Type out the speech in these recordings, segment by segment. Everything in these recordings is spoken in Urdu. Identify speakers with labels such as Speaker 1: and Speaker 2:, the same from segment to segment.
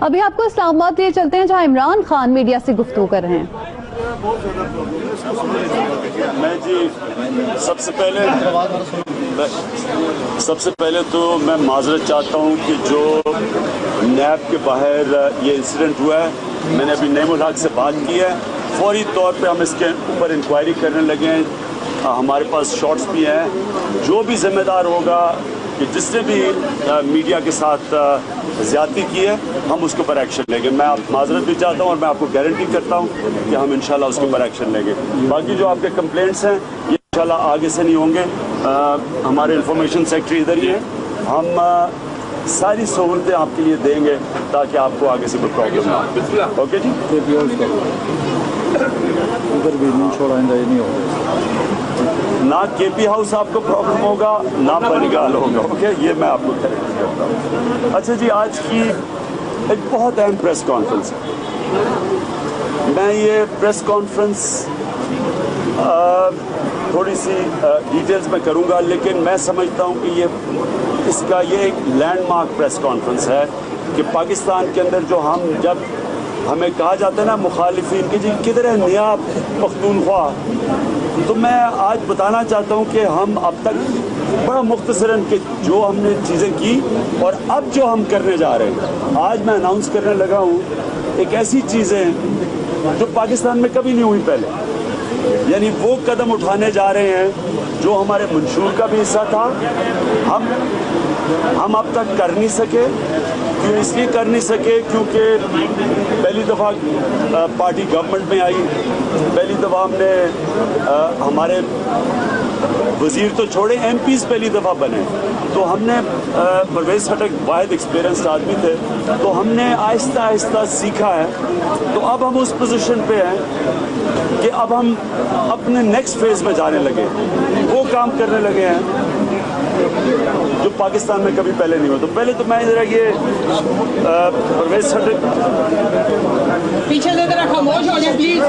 Speaker 1: ابھی آپ کو اسلام آباد لیے چلتے ہیں جہاں عمران خان میڈیا سے گفتگو کر رہے ہیں۔
Speaker 2: میں جی سب سے پہلے تو میں معذرت چاہتا ہوں کہ جو نیب کے باہر یہ انسیڈنٹ ہوا ہے، میں نے ابھی نعیم الحق سے بات کی ہے، فوری طور پہ ہم اس کے اوپر انکوائری کرنے لگے ہیں، ہمارے پاس شارٹس بھی ہیں، جو بھی ذمہ دار ہوگا کہ جس نے بھی میڈیا کے ساتھ زیادتی کی ہے ہم اس کے اوپر ایکشن لیں گے۔ میں آپ معذرت بھی چاہتا ہوں اور میں آپ کو گارنٹی کرتا ہوں کہ ہم انشاءاللہ اس کے اوپر ایکشن لیں گے۔ باقی جو آپ کے کمپلینٹس ہیں یہ انشاءاللہ آگے سے نہیں ہوں گے، ہمارے انفارمیشن سیکٹری ادھر ہی ہیں، ہم ساری سہولتیں آپ کے لیے دیں گے تاکہ آپ کو آگے سے کوئی پرابلم نہ ہو۔ اوکے جی،
Speaker 3: ادھر بھی نہیں چھوڑائیں گے، نہیں ہوگا،
Speaker 2: نہ کے پی ہاؤس آپ کو پرابلم ہوگا نہ بنگال ہوگا۔ اوکے، یہ میں آپ کو گارنٹی کرتا ہوں۔ اچھا جی، آج کی ایک بہت اہم پریس کانفرنس ہے۔ میں یہ پریس کانفرنس تھوڑی سی ڈیٹیلز میں کروں گا، لیکن میں سمجھتا ہوں کہ یہ ایک لینڈ مارک پریس کانفرنس ہے کہ پاکستان کے اندر جو جب ہمیں کہا جاتا ہے نا مخالفین کہ جی کدھر ہے نیا پختونخوا، تو میں آج بتانا چاہتا ہوں کہ ہم اب تک بڑا مختصراً کہ جو ہم نے چیزیں کی اور اب جو ہم کرنے جا رہے ہیں، آج میں اناؤنس کرنے لگا ہوں ایک ایسی چیزیں جو پاکستان میں کبھی نہیں ہوئی پہلے، یعنی وہ قدم اٹھانے جا رہے ہیں جو ہمارے منشور کا بھی حصہ تھا، ہم اب تک کر نہیں سکے۔ کیوں اس لیے کر نہیں سکے کیونکہ پہلی دفعہ پارٹی گورنمنٹ میں آئی، پہلی دفعہ ہم نے ہمارے وزیر تو چھوڑے ایم پیز پہلی دفعہ بنے، تو ہم نے پرویز خٹک واحد ایکسپیرینسڈ آدمی تھے، تو ہم نے آہستہ آہستہ سیکھا ہے، تو اب ہم اس پوزیشن پہ ہیں کہ اب ہم اپنے نیکسٹ فیز میں جانے لگے، وہ کام کرنے لگے ہیں جو پاکستان میں کبھی پہلے نہیں ہوا۔ تو پہلے تو میں ذرا یہ پرویز خٹک
Speaker 4: پیچھے سے ذرا خاموش ہو جائیں پلیز،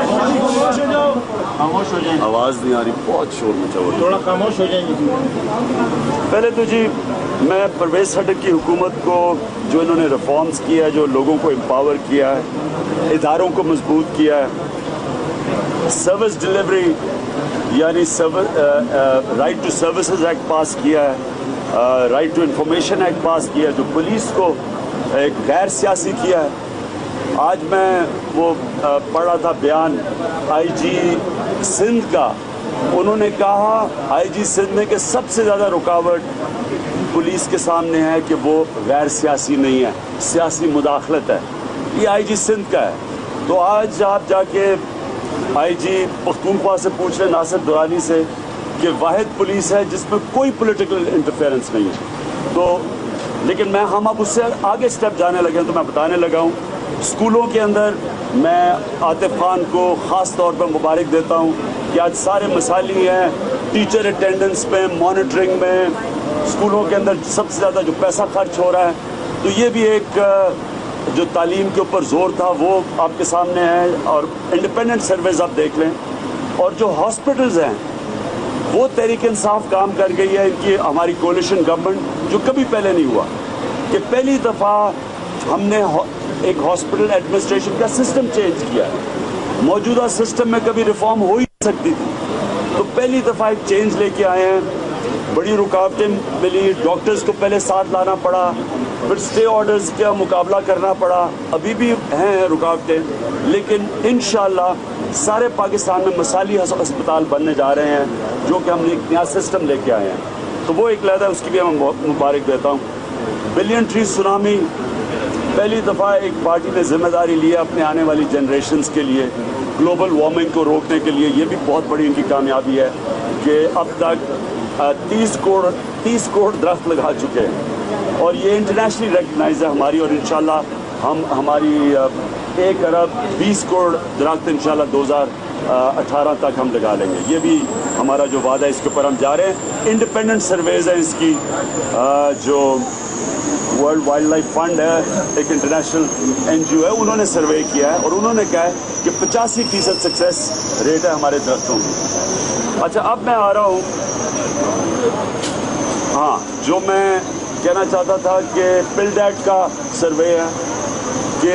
Speaker 3: خاموش ہو جائیں،
Speaker 2: آواز نہیں آ رہی، بہت شور مچا ہوا ہے۔
Speaker 3: تھوڑا خاموش ہو جائیں گے۔
Speaker 2: پہلے تو جی میں پرویز خٹک کی حکومت کو جو انہوں نے ریفارمز کیا ہے، جو لوگوں کو امپاور کیا ہے، اداروں کو مضبوط کیا ہے، سروس ڈیلیوری یعنی رائٹ ٹو سروسز ایکٹ پاس کیا ہے، رائٹ ٹو انفارمیشن ایکٹ پاس کیا ہے، جو پولیس کو ایک غیر سیاسی کیا ہے۔ آج میں وہ پڑھ رہا تھا بیان آئی جی سندھ کا، انہوں نے کہا آئی جی سندھ نے کہ سب سے زیادہ رکاوٹ پولیس کے سامنے ہے کہ وہ غیر سیاسی نہیں ہے، سیاسی مداخلت ہے، یہ آئی جی سندھ کا ہے۔ تو آج آپ جا کے آئی جی پختونخوا سے پوچھ لیں، ناصر درانی سے، کہ واحد پولیس ہے جس میں کوئی پولیٹیکل انٹرفیئرنس نہیں ہے۔ تو لیکن ہم اب اس سے آگے سٹیپ جانے لگے ہیں، تو میں بتانے لگا ہوں اسکولوں کے اندر میں عاطف خان کو خاص طور پر مبارک دیتا ہوں کہ آج سارے مسائل ہی ہیں، ٹیچر اٹینڈنس میں، مانیٹرنگ میں، اسکولوں کے اندر سب سے زیادہ جو پیسہ خرچ ہو رہا ہے، تو یہ بھی ایک جو تعلیم کے اوپر زور تھا وہ آپ کے سامنے ہے، اور انڈیپینڈنٹ سرویز آپ دیکھ لیں، اور جو ہاسپٹلز ہیں وہ تحریک انصاف کام کر گئی ہے، ان کی ہماری کولیشن گورنمنٹ، جو کبھی پہلے نہیں ہوا کہ پہلی دفعہ ہم نے ایک ہاسپٹل ایڈمنسٹریشن کا سسٹم چینج کیا ہے، موجودہ سسٹم میں کبھی ریفارم ہو ہی نہیں سکتی تھی، تو پہلی دفعہ ایک چینج لے کے آئے ہیں۔ بڑی رکاوٹیں ملی، ڈاکٹرز کو پہلے ساتھ لانا پڑا، پھر اسٹے آرڈرز کا مقابلہ کرنا پڑا، ابھی بھی ہیں رکاوٹیں، لیکن انشاءاللہ سارے پاکستان میں مثالی ہسپتال بننے جا رہے ہیں جو کہ ہم نے ایک نیا سسٹم لے کے آئے ہیں، تو وہ ایک لہدہ اس کی بھی میں مبارک دیتا ہوں۔ بلین ٹری سونامی، پہلی دفعہ ایک پارٹی نے ذمہ داری لیا اپنے آنے والی جنریشنز کے لیے، گلوبل وارمنگ کو روکنے کے لیے، یہ بھی بہت بڑی ان کی کامیابی ہے کہ اب تک 30 کروڑ درخت لگا چکے ہیں، اور یہ انٹرنیشنلی ریکگنائز ہے ہماری، اور انشاءاللہ ہم ہماری 1 ارب 20 کروڑ درخت انشاءاللہ 2018 تک ہم لگا لیں گے، یہ بھی ہمارا جو وعدہ ہے، اس کے اوپر ہم جا رہے ہیں۔ انڈیپینڈنٹ سرویز ہے اس کی، جو ورلڈ وائلڈ لائف فنڈ ہے، ایک انٹرنیشنل این جی او ہے، انہوں نے سروے کیا ہے اور انہوں نے کہا ہے کہ 85% سکسیس ریٹ ہے ہمارے درختوں کی۔ اچھا، اب میں آ رہا ہوں، ہاں جو میں کہنا چاہتا تھا کہ پل ڈیٹ کا سروے ہے، کہ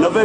Speaker 2: 90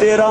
Speaker 2: 13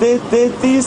Speaker 2: 33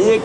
Speaker 2: 1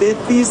Speaker 2: 33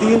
Speaker 2: 3,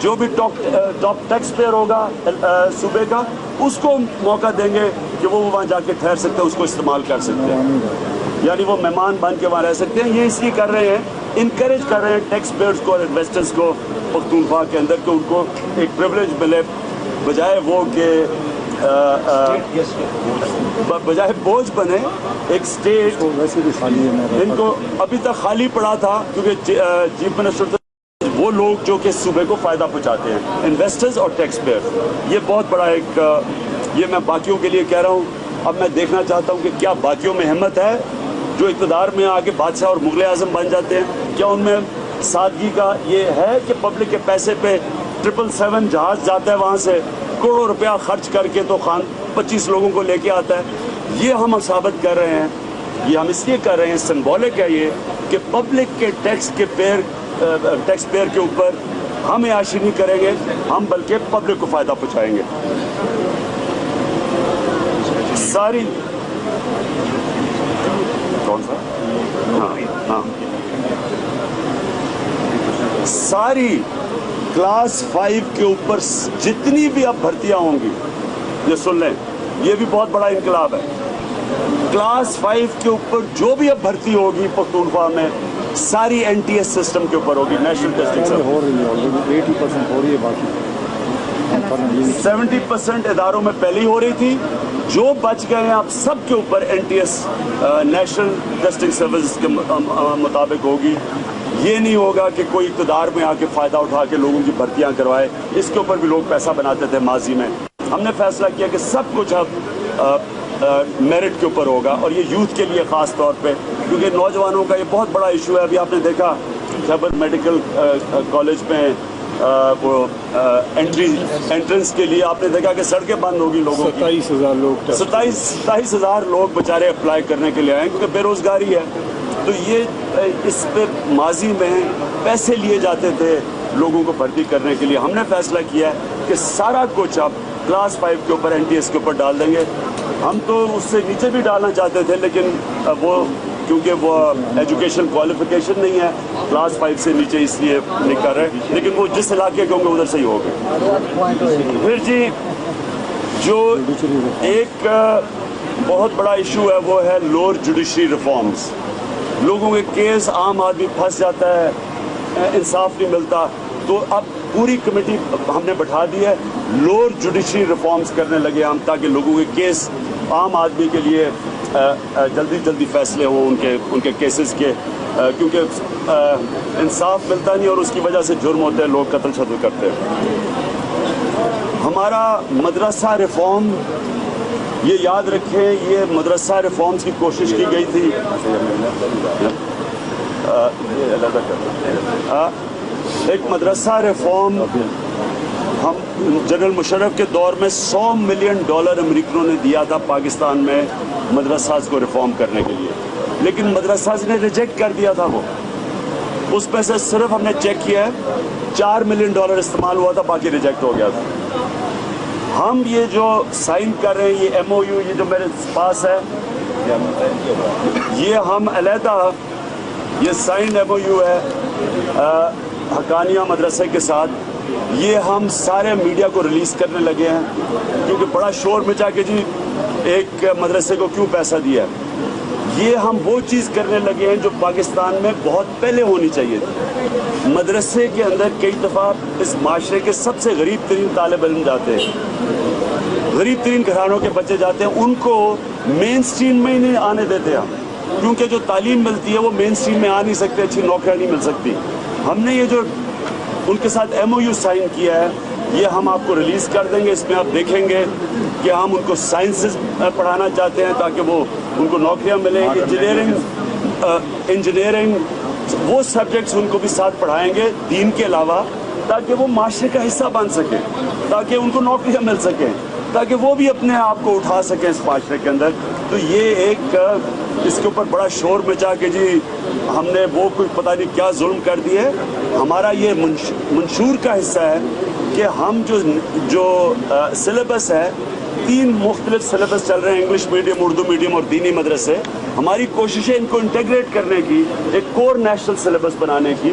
Speaker 2: جو بھی ٹاپ ٹیکس پیئر ہوگا صوبے کا اس کو موقع دیں گے کہ وہ وہاں جا کے ٹھہر سکتے ہیں, اس کو استعمال کر سکتے ہیں, یعنی وہ مہمان بن کے وہاں رہ سکتے ہیں. یہ اس لیے کر رہے ہیں, انکریج کر رہے ہیں ٹیکس پیئرز کو اور انویسٹرز کو پختونخوا کے اندر کہ ان کو ایک پریولیج ملے, بجائے وہ کہ بجائے بوجھ بنے ایک اسٹیٹ.
Speaker 3: ویسے بھی خالی ہے,
Speaker 2: ان کو ابھی تک خالی پڑا تھا کیونکہ چیف منسٹر وہ لوگ جو کہ صوبے کو فائدہ پہنچاتے ہیں, انویسٹرز اور ٹیکس پیئر. یہ بہت بڑا ایک, یہ میں باقیوں کے لیے کہہ رہا ہوں. اب میں دیکھنا چاہتا ہوں کہ کیا باقیوں میں ہمت ہے جو اقتدار میں آ کے بادشاہ اور مغل اعظم بن جاتے ہیں, کیا ان میں سادگی کا یہ ہے کہ پبلک کے پیسے پہ 777 جہاز جاتا ہے وہاں سے کروڑوں روپیہ خرچ کر کے تو خان 25 لوگوں کو لے کے آتا ہے. یہ ہم ثابت کر رہے ہیں, یہ ہم اس لیے کر رہے ہیں, سمبولک ہے یہ کہ پبلک کے ٹیکس پیئر کے اوپر ہم عیاشی نہیں کریں گے, ہم بلکہ پبلک کو فائدہ پہنچائیں گے. ساری کون سا ہاں ساری کلاس 5 کے اوپر جتنی بھی اب بھرتیاں ہوں گی, یہ سن لیں, یہ بھی بہت بڑا انقلاب ہے. کلاس 5 کے اوپر جو بھی اب بھرتی ہوگی پختونخوا میں ساری NTS سسٹم کے اوپر ہوگی, نیشنل ٹیسٹنگ سسٹم.
Speaker 3: ہو رہی ہے 80% ہو رہی ہے, باقی
Speaker 2: 70% اداروں میں پہلے ہی ہو رہی تھی, جو بچ گئے ہیں اب سب کے اوپر NTS نیشنل ٹیسٹنگ سروس کے مطابق ہوگی. یہ نہیں ہوگا کہ کوئی اقتدار میں آ کے فائدہ اٹھا کے لوگوں کی بھرتیاں کروائے. اس کے اوپر بھی لوگ پیسہ بناتے تھے ماضی میں. ہم نے فیصلہ کیا کہ سب کچھ اب میرٹ کے اوپر ہوگا, اور یہ یوتھ کے لیے خاص طور پہ, کیونکہ نوجوانوں کا یہ بہت بڑا ایشو ہے. ابھی آپ نے دیکھا خیبر میڈیکل کالج میں وہ انٹرنس کے لیے آپ نے دیکھا کہ سڑکیں بند ہوگی لوگوں کی.
Speaker 3: 27,000 لوگ
Speaker 2: 27,000 لوگ بیچارے اپلائی کرنے کے لیے آئے کیونکہ بے روزگاری ہے. تو یہ اس پہ ماضی میں پیسے لیے جاتے تھے لوگوں کو بھرتی کرنے کے لیے. ہم نے فیصلہ کیا ہے کہ سارا کچھ اب کلاس 5 کے اوپر NTS کے اوپر ڈال دیں گے. ہم تو اس سے نیچے بھی ڈالنا چاہتے تھے, لیکن وہ کیونکہ وہ ایجوکیشن کوالیفیکیشن نہیں ہے کلاس 5 سے نیچے, اس لیے نہیں کر رہے. لیکن وہ جس علاقے کے ہوں گے ادھر سے ہی ہوگے. پھر جی جو ایک بہت بڑا ایشو ہے وہ ہے لوور جوڈیشری ریفارمز. لوگوں کے کیس, عام آدمی پھنس جاتا ہے, انصاف نہیں ملتا. تو اب پوری کمیٹی ہم نے بٹھا دی ہے, لوور جوڈیشری ریفارمز کرنے لگے ہم, تاکہ لوگوں کے کیس, عام آدمی کے لیے جلدی فیصلے ہوں ان کے کیسز کے, کیونکہ انصاف ملتا نہیں اور اس کی وجہ سے جرم ہوتے ہیں, لوگ قتل شتل کرتے ہیں. ہمارا مدرسہ ریفارم, یہ یاد رکھیں, یہ مدرسہ ریفارمز کی کوشش کی گئی تھی. ایک مدرسہ ریفارم ہم جنرل مشرف کے دور میں $100 ملین امریکنوں نے دیا تھا پاکستان میں مدرساز کو ریفارم کرنے کے لیے, لیکن مدرساز نے ریجیکٹ کر دیا تھا. وہ اس میں سے صرف ہم نے چیک کیا ہے $4 ملین استعمال ہوا تھا, باقی ریجیکٹ ہو گیا تھا. ہم یہ جو سائن کر رہے ہیں, یہ MOU, یہ جو میرے پاس ہے, یہ ہم علیحدہ, یہ سائن MOU ہے حقانیہ مدرسے کے ساتھ. یہ ہم سارے میڈیا کو ریلیز کرنے لگے ہیں, کیونکہ بڑا شور مچا کہ جی ایک مدرسے کو کیوں پیسہ دیا. یہ ہم وہ چیز کرنے لگے ہیں جو پاکستان میں بہت پہلے ہونی چاہیے تھی. مدرسے کے اندر کئی دفعہ اس معاشرے کے سب سے غریب ترین طالب علم جاتے ہیں, غریب ترین گھرانوں کے بچے جاتے ہیں, ان کو مین سٹریم میں ہی نہیں آنے دیتے ہم, کیونکہ جو تعلیم ملتی ہے وہ مین سٹریم میں آ نہیں سکتے, اچھی نوکریاں نہیں مل سکتی. ہم نے یہ جو ان کے ساتھ MOU سائن کیا ہے, یہ ہم آپ کو ریلیز کر دیں گے. اس میں آپ دیکھیں گے کہ ہم ان کو سائنسز پڑھانا چاہتے ہیں تاکہ وہ ان کو نوکریاں ملیں. انجینئرنگ وہ سبجیکٹس ان کو بھی ساتھ پڑھائیں گے دین کے علاوہ, تاکہ وہ معاشرے کا حصہ بن سکیں, تاکہ ان کو نوکریاں مل سکیں, تاکہ وہ بھی اپنے آپ کو اٹھا سکیں اس معاشرے کے اندر. تو یہ ایک اس کے اوپر بڑا شور مچا کہ جی ہم نے وہ کوئی پتہ نہیں کیا ظلم کر دی ہے. ہمارا یہ منشور کا حصہ ہے کہ ہم جو سلیبس ہے, 3 مختلف سلیبس چل رہے ہیں, انگلش میڈیم, اردو میڈیم اور دینی مدرسے. ہماری کوشش ہے ان کو انٹیگریٹ کرنے کی, ایک کور نیشنل سلیبس بنانے کی,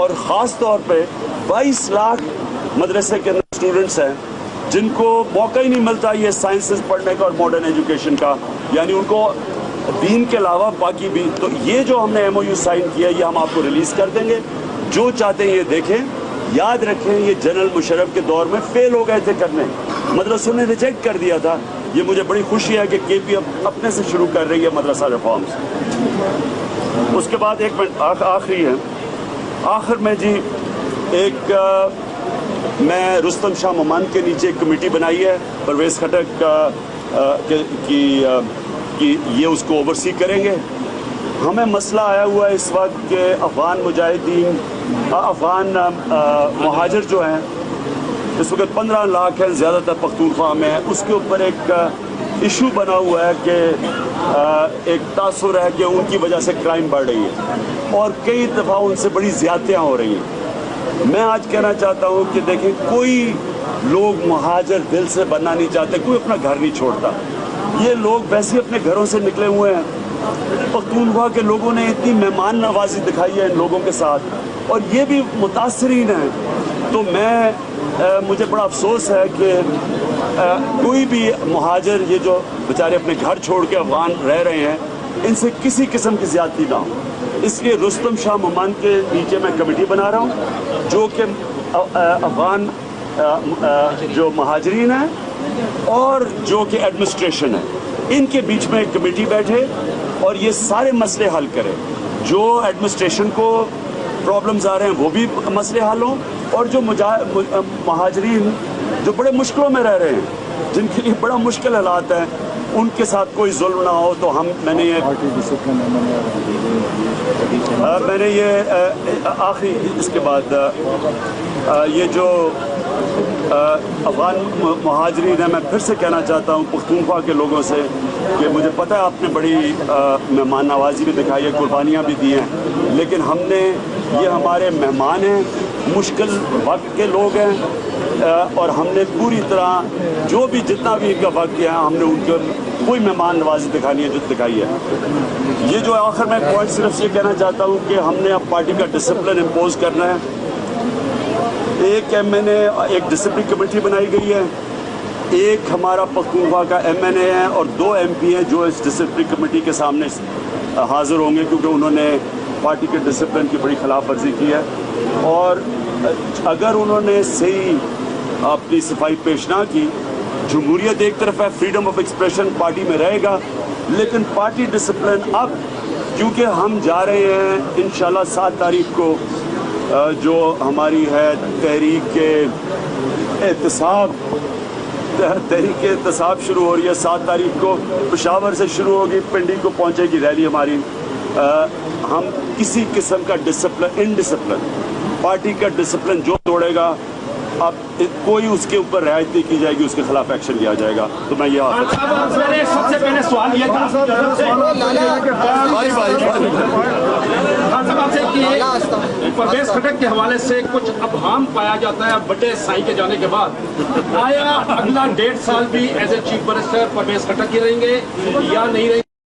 Speaker 2: اور خاص طور پہ 22 لاکھ مدرسے کے اسٹوڈنٹس ہیں جن کو موقع ہی نہیں ملتا یہ سائنسز پڑھنے کا اور ماڈرن ایجوکیشن کا، یعنی ان کو دین کے علاوہ باقی بھی. تو یہ جو ہم نے ایم او یو سائن کیا یہ ہم آپ کو ریلیز کر دیں گے. جو چاہتے ہیں یہ دیکھیں. یاد رکھیں یہ جنرل مشرف کے دور میں فیل ہو گئے تھے کرنے، مدرسوں نے ریجیکٹ کر دیا تھا. یہ مجھے بڑی خوشی ہے کہ کے پی اپنے سے شروع کر رہی ہے مدرسہ ریفارمز. اس کے بعد ایک منٹ آخری ہے. آخر میں جی ایک میں رستم شاہ ممان کے نیچے ایک کمیٹی بنائی ہے پرویز خٹک کی یہ اس کو اوورسی کریں گے. ہمیں مسئلہ آیا ہوا ہے اس وقت کہ افغان مجاہدین افغان مہاجر جو ہیں اس وقت 15 لاکھ ہیں، زیادہ تر پختونخوا میں ہے. اس کے اوپر ایک ایشو بنا ہوا ہے کہ ایک تاثر ہے کہ ان کی وجہ سے کرائم بڑھ رہی ہے اور کئی دفعہ ان سے بڑی زیادتیاں ہو رہی ہیں. میں آج کہنا چاہتا ہوں کہ دیکھیں کوئی لوگ مہاجر دل سے بننا نہیں چاہتے، کوئی اپنا گھر نہیں چھوڑتا. یہ لوگ ویسے ہی اپنے گھروں سے نکلے ہوئے ہیں. پختونخوا کے لوگوں نے اتنی مہمان نوازی دکھائی ہے ان لوگوں کے ساتھ اور یہ بھی متاثرین ہیں. تو مجھے بڑا افسوس ہے کہ کوئی بھی مہاجر یہ جو بیچارے اپنے گھر چھوڑ کے افغان رہ رہے ہیں ان سے کسی قسم کی زیادتی نہ ہو. اس لیے رستم شاہ ممان کے نیچے میں کمیٹی بنا رہا ہوں جو کہ افغان جو مہاجرین ہیں اور جو کہ ایڈمنسٹریشن ہے ان کے بیچ میں ایک کمیٹی بیٹھے اور یہ سارے مسئلے حل کرے. جو ایڈمنسٹریشن کو پرابلمز آ رہے ہیں وہ بھی مسئلے حل ہوں اور جو مہاجرین جو بڑے مشکلوں میں رہ رہے ہیں جن کے لیے بڑا مشکل حالات ہیں ان کے ساتھ کوئی ظلم نہ ہو. تو میں نے یہ آخری اس کے بعد یہ جو افغان مہاجرین ہیں میں پھر سے کہنا چاہتا ہوں پختونخوا کے لوگوں سے کہ مجھے پتہ ہے آپ نے بڑی مہمان نوازی بھی دکھائی ہے، قربانیاں بھی دی ہیں، لیکن ہم نے یہ ہمارے مہمان ہیں، مشکل وقت کے لوگ ہیں اور ہم نے پوری طرح جو بھی جتنا بھی ان کا وقت کیا ہے ہم نے ان کو کوئی مہمان نوازی دکھانی ہے جو دکھائی ہے. یہ جو آخر میں پوائنٹ صرف یہ کہنا چاہتا ہوں کہ ہم نے اب پارٹی کا ڈسپلن امپوز کرنا ہے. ایک ایک ڈسپلن کمیٹی بنائی گئی ہے، ایک ہمارا پختونخوا کا ایم این اے ہے اور 2 ایم پی ہیں جو اس ڈسپلن کمیٹی کے سامنے حاضر ہوں گے کیونکہ انہوں نے پارٹی کے ڈسپلن کی بڑی خلاف ورزی کی ہے. اور اگر انہوں نے صحیح اپنی صفائی پیش نہ کی، جمہوریت ایک طرف ہے، فریڈم آف ایکسپریشن پارٹی میں رہے گا، لیکن پارٹی ڈسپلن اب کیونکہ ہم جا رہے ہیں انشاءاللہ 7 تاریخ کو جو ہماری ہے تحریک احتساب شروع ہو رہی ہے. 7 تاریخ کو پشاور سے شروع ہوگی، پنڈی کو پہنچے گی ریلی ہماری. ہم کسی قسم کا انڈسپلن پارٹی کا ڈسپلن جو توڑے گا اب کوئی اس کے اوپر رعایت نہیں کی جائے گی، اس کے خلاف ایکشن لیا جائے گا. تو میں یہ
Speaker 5: سب سے پہلے سوال یہ تھا پرویز خٹک کے حوالے سے کچھ ابہام پایا جاتا ہے بٹے سائی کے جانے کے بعد، آیا اگلا 1.5 سال بھی as a chief minister Pervez Khattak ہی رہیں گے یا نہیں رہیں گے؟